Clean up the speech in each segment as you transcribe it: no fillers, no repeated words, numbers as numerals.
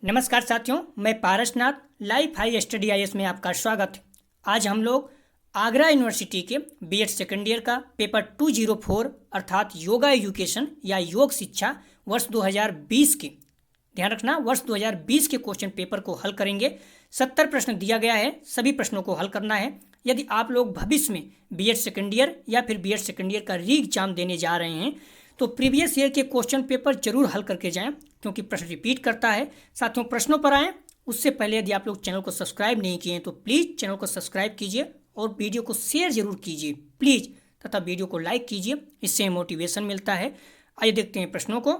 नमस्कार साथियों, मैं Parasnath life high study IAS में आपका स्वागत है। आज हम लोग आगरा यूनिवर्सिटी के बीएड सेकेंड ईयर का पेपर 204 अर्थात योगा एजुकेशन या योग शिक्षा वर्ष 2020 के, ध्यान रखना, वर्ष 2020 के क्वेश्चन पेपर को हल करेंगे। 70 प्रश्न दिया गया है, सभी प्रश्नों को हल करना है। यदि आप लोग भविष्य में बीएड सेकेंड ईयर या फिर बीएड सेकेंड ईयर का री एग्जाम देने जा रहे हैं तो प्रीवियस ईयर के क्वेश्चन पेपर जरूर हल करके जाएं, क्योंकि प्रश्न रिपीट करता है। साथियों, प्रश्नों पर आएँ उससे पहले यदि आप लोग चैनल को सब्सक्राइब नहीं किए हैं तो प्लीज़ चैनल को सब्सक्राइब कीजिए और वीडियो को शेयर जरूर कीजिए प्लीज़, तथा वीडियो को लाइक कीजिए, इससे मोटिवेशन मिलता है। आइए देखते हैं प्रश्नों को।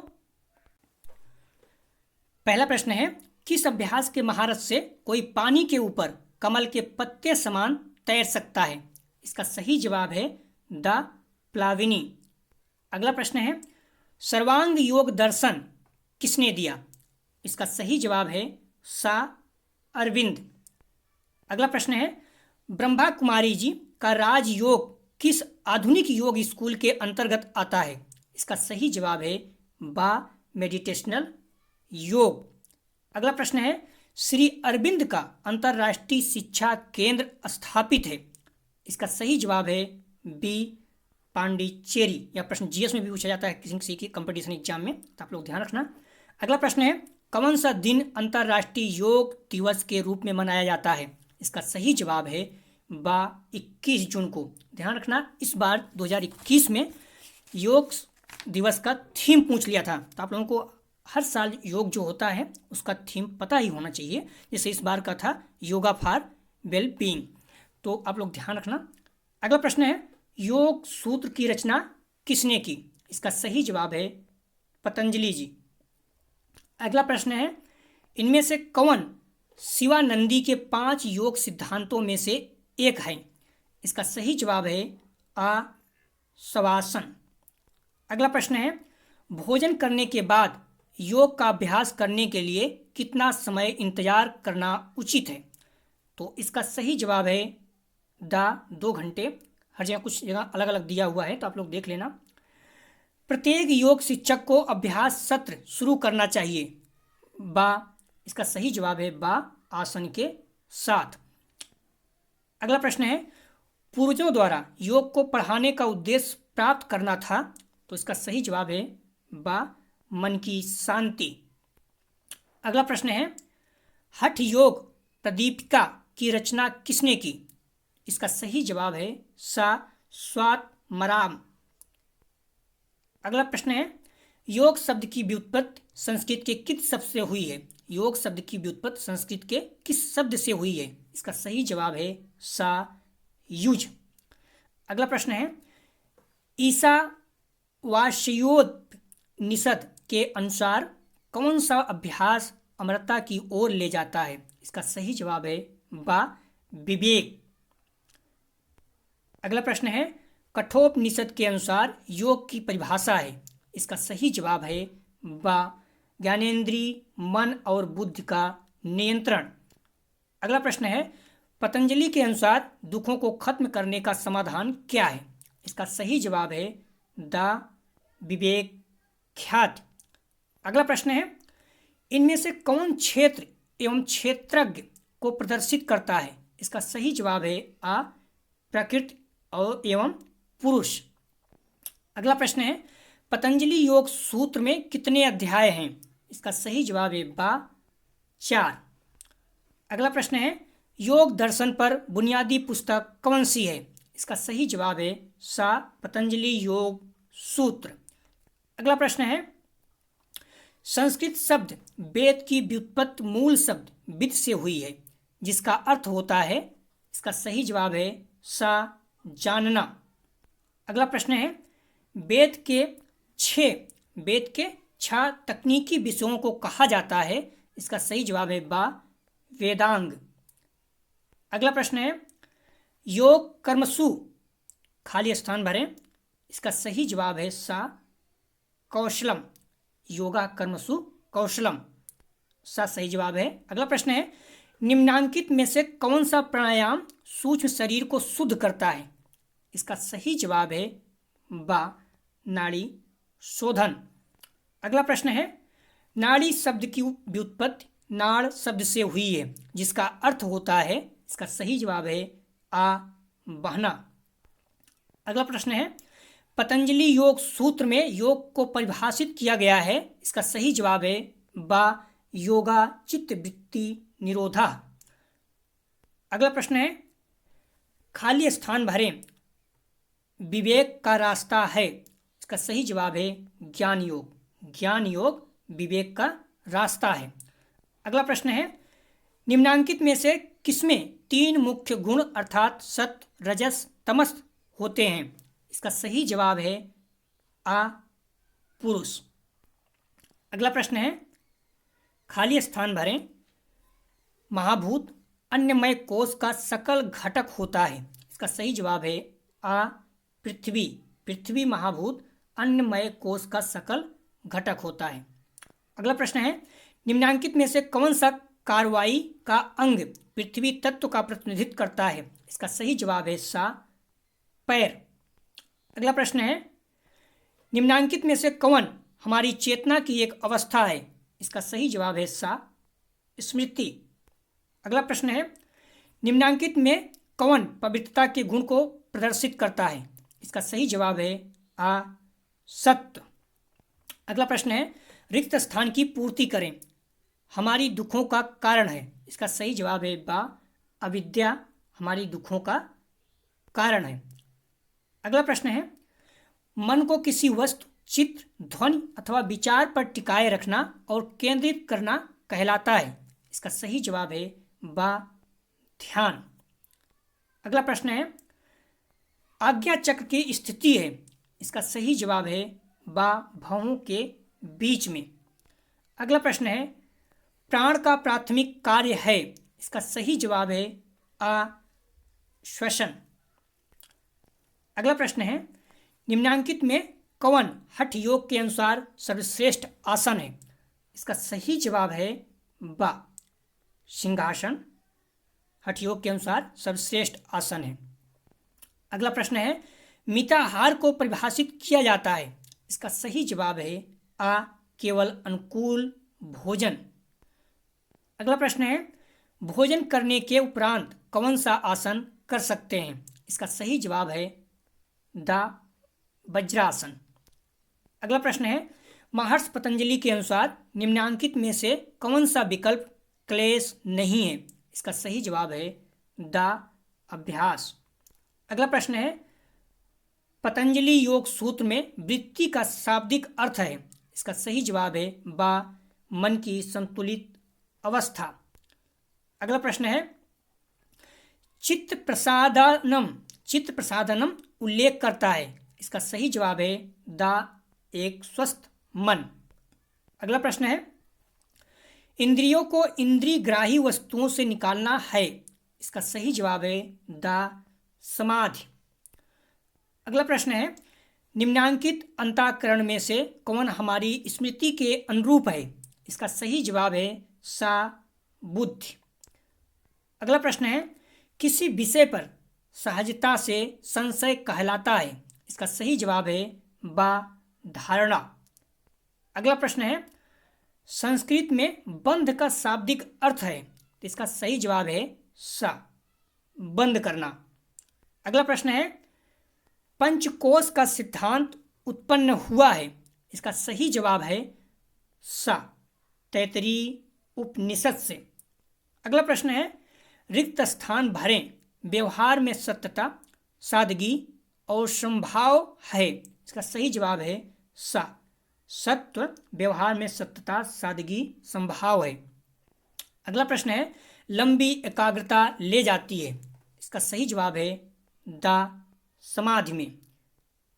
पहला प्रश्न है, किस अभ्यास के महारत से कोई पानी के ऊपर कमल के पत्ते समान तैर सकता है? इसका सही जवाब है द प्लाविनी। अगला प्रश्न है, सर्वांग योग दर्शन किसने दिया? इसका सही जवाब है सा अरविंद। अगला प्रश्न है, ब्रह्मा कुमारी जी का राजयोग किस आधुनिक योग स्कूल के अंतर्गत आता है? इसका सही जवाब है बा मेडिटेशनल योग। अगला प्रश्न है, श्री अरविंद का अंतर्राष्ट्रीय शिक्षा केंद्र स्थापित है? इसका सही जवाब है बी पांडिचेरी। यह प्रश्न जीएस में भी पूछा जाता है किसी किसी की कंपटीशन एग्जाम में, तो आप लोग ध्यान रखना। अगला प्रश्न है, कौन सा दिन अंतर्राष्ट्रीय योग दिवस के रूप में मनाया जाता है? इसका सही जवाब है बा 21 जून को। ध्यान रखना, इस बार 2021 में योग दिवस का थीम पूछ लिया था, तो आप लोगों को हर साल योग जो होता है उसका थीम पता ही होना चाहिए। जैसे इस बार का था योगा फॉर वेल बीइंग, तो आप लोग ध्यान रखना। अगला प्रश्न है, योग सूत्र की रचना किसने की? इसका सही जवाब है पतंजलि जी। अगला प्रश्न है, इनमें से कौन शिवानंदी के 5 योग सिद्धांतों में से एक है? इसका सही जवाब है आ शवासन। अगला प्रश्न है, भोजन करने के बाद योग का अभ्यास करने के लिए कितना समय इंतजार करना उचित है? तो इसका सही जवाब है द 2 घंटे। हर जगह कुछ जगह अलग अलग दिया हुआ है, तो आप लोग देख लेना। प्रत्येक योग शिक्षक को अभ्यास सत्र शुरू करना चाहिए बा, इसका सही जवाब है बा आसन के साथ। अगला प्रश्न है, पूर्वजों द्वारा योग को पढ़ाने का उद्देश्य प्राप्त करना था, तो इसका सही जवाब है बा मन की शांति। अगला प्रश्न है, हठ योग प्रदीपिका की रचना किसने की? इसका सही जवाब है सा स्वात्मराम। अगला प्रश्न है, योग शब्द की व्युत्पत्ति संस्कृत के किस शब्द से हुई है? योग शब्द की व्युत्पत्ति संस्कृत के किस शब्द से हुई है? इसका सही जवाब है सा युज। अगला प्रश्न है, ईसा वास्योपनिषद के अनुसार कौन सा अभ्यास अमरता की ओर ले जाता है? इसका सही जवाब है बा विवेक। अगला प्रश्न है, कठोपनिषद के अनुसार योग की परिभाषा है? इसका सही जवाब है बा ज्ञानेंद्रिय मन और बुद्धि का नियंत्रण। अगला प्रश्न है, पतंजलि के अनुसार दुखों को खत्म करने का समाधान क्या है? इसका सही जवाब है द विवेक ख्यात। अगला प्रश्न है, इनमें से कौन क्षेत्र एवं क्षेत्रज्ञ को प्रदर्शित करता है? इसका सही जवाब है आ प्रकृति और एवं पुरुष। अगला प्रश्न है, पतंजलि योग सूत्र में कितने अध्याय हैं? इसका सही जवाब है बा 4। अगला प्रश्न है, योग दर्शन पर बुनियादी पुस्तक कौन सी है? इसका सही जवाब है सा पतंजलि योग सूत्र। अगला प्रश्न है, संस्कृत शब्द वेद की व्युत्पत्ति मूल शब्द विद से हुई है, जिसका अर्थ होता है? इसका सही जवाब है सा जानना। अगला प्रश्न है, वेद के 6 तकनीकी विषयों को कहा जाता है? इसका सही जवाब है बा वेदांग। अगला प्रश्न है, योग कर्मसु खाली स्थान भरें। इसका सही जवाब है सा कौशलम। योगा कर्मसु कौशलम, सा सही जवाब है। अगला प्रश्न है, निम्नांकित में से कौन सा प्राणायाम सूक्ष्म शरीर को शुद्ध करता है? इसका सही जवाब है बा नाड़ी शोधन। अगला प्रश्न है, नाड़ी शब्द की व्युत्पत्ति नाड़ शब्द से हुई है, जिसका अर्थ होता है, इसका सही जवाब है आ बहना। अगला प्रश्न है, पतंजलि योग सूत्र में योग को परिभाषित किया गया है, इसका सही जवाब है बा योगा चित्त वृत्ति निरोधा। अगला प्रश्न है, खाली स्थान भरें विवेक का रास्ता है, इसका सही जवाब है ज्ञान योग। ज्ञान योग विवेक का रास्ता है। अगला प्रश्न है, निम्नांकित में से किसमें 3 मुख्य गुण अर्थात सत्व रजस तमस होते हैं, इसका सही जवाब है आ पुरुष। अगला प्रश्न है, खाली स्थान भरें महाभूत अन्नमय कोश का सकल घटक होता है, इसका सही जवाब है आ पृथ्वी। पृथ्वी महाभूत अन्नमय कोश का सकल घटक होता है। अगला प्रश्न है, निम्नांकित में से कौन सा कार्रवाई का अंग पृथ्वी तत्व का प्रतिनिधित्व करता है, इसका सही जवाब है सा पैर। अगला प्रश्न है, निम्नांकित में से कौन हमारी चेतना की एक अवस्था है, इसका सही जवाब है सा स्मृति। अगला प्रश्न है, निम्नांकित में कौन पवित्रता के गुण को प्रदर्शित करता है, इसका सही जवाब है आ सत्य। अगला प्रश्न है, रिक्त स्थान की पूर्ति करें हमारी दुखों का कारण है, इसका सही जवाब है बा अविद्या हमारी दुखों का कारण है। अगला प्रश्न है, मन को किसी वस्तु चित्र ध्वनि अथवा विचार पर टिकाए रखना और केंद्रित करना कहलाता है, इसका सही जवाब है बा ध्यान। अगला प्रश्न है, आज्ञा चक्र की स्थिति है, इसका सही जवाब है बा भवों के बीच में। अगला प्रश्न है, प्राण का प्राथमिक कार्य है, इसका सही जवाब है आ श्वसन। अगला प्रश्न है, निम्नांकित में कौन हठ योग के अनुसार सर्वश्रेष्ठ आसन है, इसका सही जवाब है बा सिंहासन हठ योग के अनुसार सर्वश्रेष्ठ आसन है। अगला प्रश्न है, मिताहार को परिभाषित किया जाता है, इसका सही जवाब है आ केवल अनुकूल भोजन। अगला प्रश्न है, भोजन करने के उपरांत कौन सा आसन कर सकते हैं, इसका सही जवाब है द वज्रासन। अगला प्रश्न है, महर्षि पतंजलि के अनुसार निम्नांकित में से कौन सा विकल्प क्लेश नहीं है, इसका सही जवाब है द अभ्यास। अगला प्रश्न है, पतंजलि योग सूत्र में वृत्ति का शाब्दिक अर्थ है, इसका सही जवाब है बा मन की संतुलित अवस्था। अगला प्रश्न है, चित्त प्रसादनम उल्लेख करता है, इसका सही जवाब है द एक स्वस्थ मन। अगला प्रश्न है, इंद्रियों को इंद्रियग्राही वस्तुओं से निकालना है, इसका सही जवाब है द समाधि। अगला प्रश्न है, निम्नांकित अंतःकरण में से कौन हमारी स्मृति के अनुरूप है, इसका सही जवाब है सा बुद्धि। अगला प्रश्न है, किसी विषय पर सहजता से संशय कहलाता है, इसका सही जवाब है बा धारणा। अगला प्रश्न है, संस्कृत में बंध का शाब्दिक अर्थ है, तो इसका सही जवाब है सा बंद करना। अगला प्रश्न है, पंचकोश का सिद्धांत उत्पन्न हुआ है, इसका सही जवाब है सा तैतरीय उपनिषद से। अगला प्रश्न है, रिक्त स्थान भरें व्यवहार में सत्यता सादगी और संभाव है, इसका सही जवाब है सा सत्व व्यवहार में सत्यता सादगी संभाव है। अगला प्रश्न है, लंबी एकाग्रता ले जाती है, इसका सही जवाब है द समाधि में।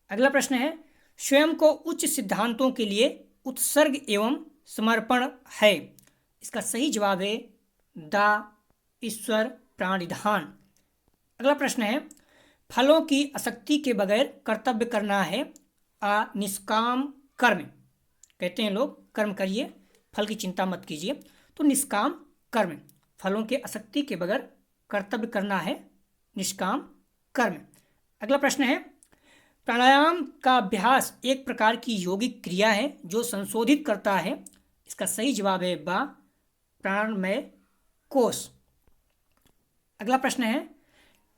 अगला प्रश्न है, स्वयं को उच्च सिद्धांतों के लिए उत्सर्ग एवं समर्पण है, इसका सही जवाब है द ईश्वर प्राणिधान। अगला प्रश्न है, फलों की आसक्ति के बगैर कर्तव्य करना है आ निष्काम कर्म, कहते हैं लोग कर्म करिए फल की चिंता मत कीजिए, तो निष्काम कर्म फलों के आसक्ति के बगैर कर्तव्य करना है निष्काम कर्म। अगला प्रश्न है, प्राणायाम का अभ्यास एक प्रकार की यौगिक क्रिया है जो संशोधित करता है, इसका सही जवाब है बा प्राणमय कोश। अगला प्रश्न है,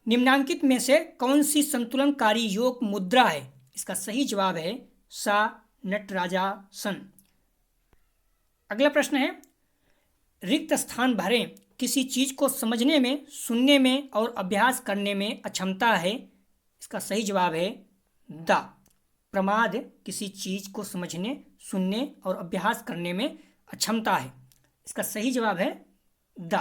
निम्नांकित में से कौन सी संतुलनकारी योग मुद्रा है? इसका सही जवाब है सा नटराजासन। अगला प्रश्न है, रिक्त स्थान भरें। किसी चीज को समझने में, सुनने में और अभ्यास करने में अक्षमता है। इसका सही जवाब है द। प्रमाद किसी चीज को समझने, सुनने और अभ्यास करने में अक्षमता है। इसका सही जवाब है द।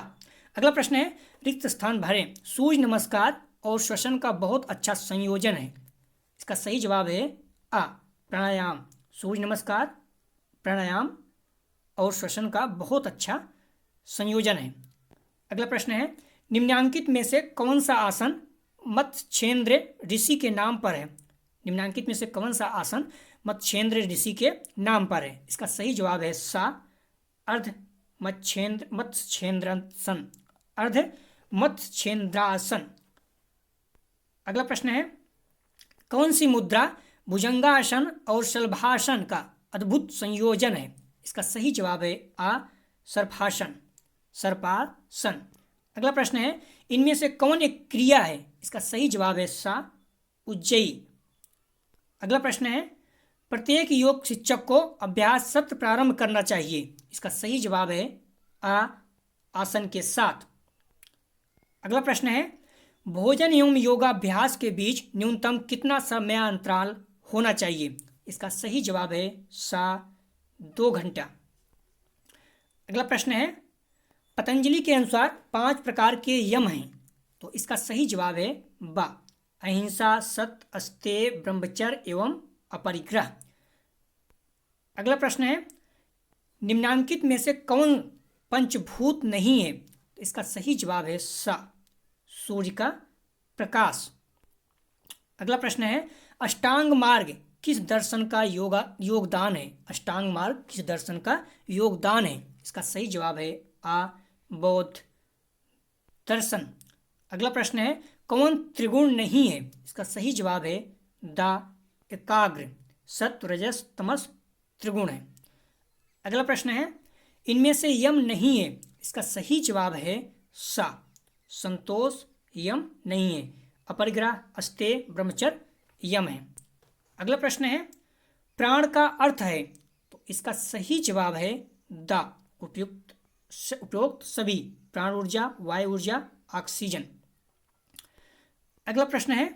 अगला प्रश्न है, रिक्त स्थान भरें। सूर्य नमस्कार और श्वसन का बहुत अच्छा संयोजन है। इसका सही जवाब है आ प्राणायाम। सूर्य नमस्कार, प्राणायाम और श्वसन का बहुत अच्छा संयोजन है। अगला प्रश्न है, निम्नांकित में से कौन सा आसन मत्स्येंद्र ऋषि के नाम पर है? निम्नांकित में से कौन सा आसन मत्स्येंद्र ऋषि के नाम पर है? इसका सही जवाब है सा अर्ध मत्स्येंद्रासन। अर्ध मत्स्येंद्रासन। अगला प्रश्न है, कौन सी मुद्रा भुजंगासन और शलभासन का अद्भुत संयोजन है? इसका सही जवाब है आ सर्पासन। सर्पासन। अगला प्रश्न है, इनमें से कौन एक क्रिया है? इसका सही जवाब है सा उज्जयी। अगला प्रश्न है, प्रत्येक योग शिक्षक को अभ्यास सत्र प्रारंभ करना चाहिए। इसका सही जवाब है आ आसन के साथ। अगला प्रश्न है, भोजन एवं योगाभ्यास के बीच न्यूनतम कितना समयांतराल होना चाहिए? इसका सही जवाब है सा 2 घंटा। अगला प्रश्न है, पतंजलि के अनुसार 5 प्रकार के यम हैं, तो इसका सही जवाब है बा अहिंसा, सत्य, अस्तेय, ब्रह्मचर्य एवं अपरिग्रह। अगला प्रश्न है, निम्नांकित में से कौन पंचभूत नहीं है? इसका सही जवाब है सा सूर्य का प्रकाश। अगला प्रश्न है, अष्टांग मार्ग किस दर्शन का योगदान है? अष्टांग मार्ग किस दर्शन का योगदान है? इसका सही जवाब है आ बौद्ध दर्शन। अगला प्रश्न है, कौन त्रिगुण नहीं है? इसका सही जवाब है द एकाग्र। सत्व, रजस, तमस त्रिगुण है। अगला प्रश्न है, इनमें से यम नहीं है। इसका सही जवाब है सा संतोष यम नहीं है। अपरिग्रह, अस्तेय, ब्रह्मचर्य यम है। अगला प्रश्न है, प्राण का अर्थ है, तो इसका सही जवाब है द उपरोक्त सभी। प्राण ऊर्जा, वायु ऊर्जा, ऑक्सीजन। अगला प्रश्न है,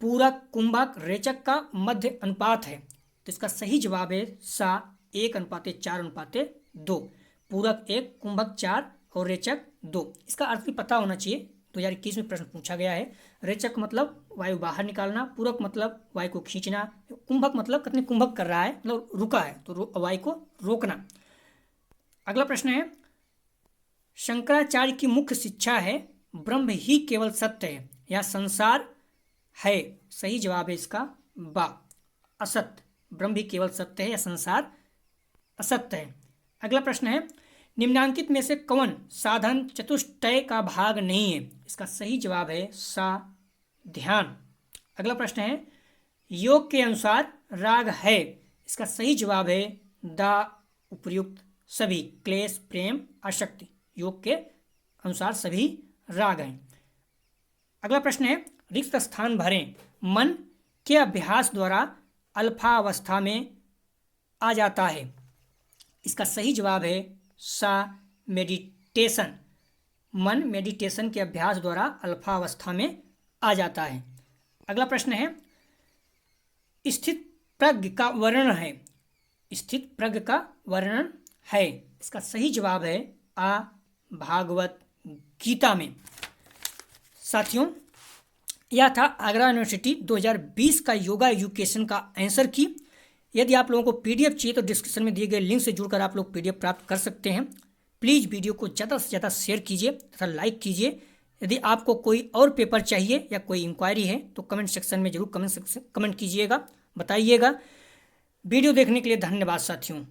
पूरक, कुंभक, रेचक का मध्य अनुपात है, तो इसका सही जवाब है सा 1:4:2। पूरक 1, कुंभक 4 और रेचक 2। इसका अर्थ भी पता होना चाहिए। 2021 में प्रश्न पूछा गया है। रेचक मतलब वायु बाहर निकालना, पूरक मतलब वायु को खींचना, कुंभक मतलब कितने कुंभक कर रहा है, मतलब रुका है, तो वायु को रोकना। अगला प्रश्न है, शंकराचार्य की मुख्य शिक्षा है ब्रह्म ही केवल सत्य है या संसार है? सही जवाब है इसका बा असत्य। ब्रह्म ही केवल सत्य है या संसार असत्य है। अगला प्रश्न है, निम्नांकित में से कौन साधन चतुष्टय का भाग नहीं है? इसका सही जवाब है सा ध्यान। अगला प्रश्न है, योग के अनुसार राग है? इसका सही जवाब है द उपर्युक्त सभी। क्लेश, प्रेम, आसक्ति, योग के अनुसार सभी राग हैं। अगला प्रश्न है, रिक्त स्थान भरें। मन के अभ्यास द्वारा अल्फा अवस्था में आ जाता है। इसका सही जवाब है सा मेडिटेशन। मन मेडिटेशन के अभ्यास द्वारा अल्फा अवस्था में आ जाता है। अगला प्रश्न है, स्थित प्रज्ञ का वर्णन है? स्थित प्रज्ञ का वर्णन है। इसका सही जवाब है आ भागवत गीता में। साथियों, यह था आगरा यूनिवर्सिटी 2020 का योगा एजुकेशन का आंसर की। यदि आप लोगों को पीडीएफ चाहिए तो डिस्क्रिप्शन में दिए गए लिंक से जुड़कर आप लोग पीडीएफ प्राप्त कर सकते हैं। प्लीज़ वीडियो को ज़्यादा से ज़्यादा शेयर कीजिए तथा लाइक कीजिए। यदि आपको कोई और पेपर चाहिए या कोई इंक्वायरी है तो कमेंट सेक्शन में जरूर कमेंट कीजिएगा, बताइएगा। वीडियो देखने के लिए धन्यवाद साथियों।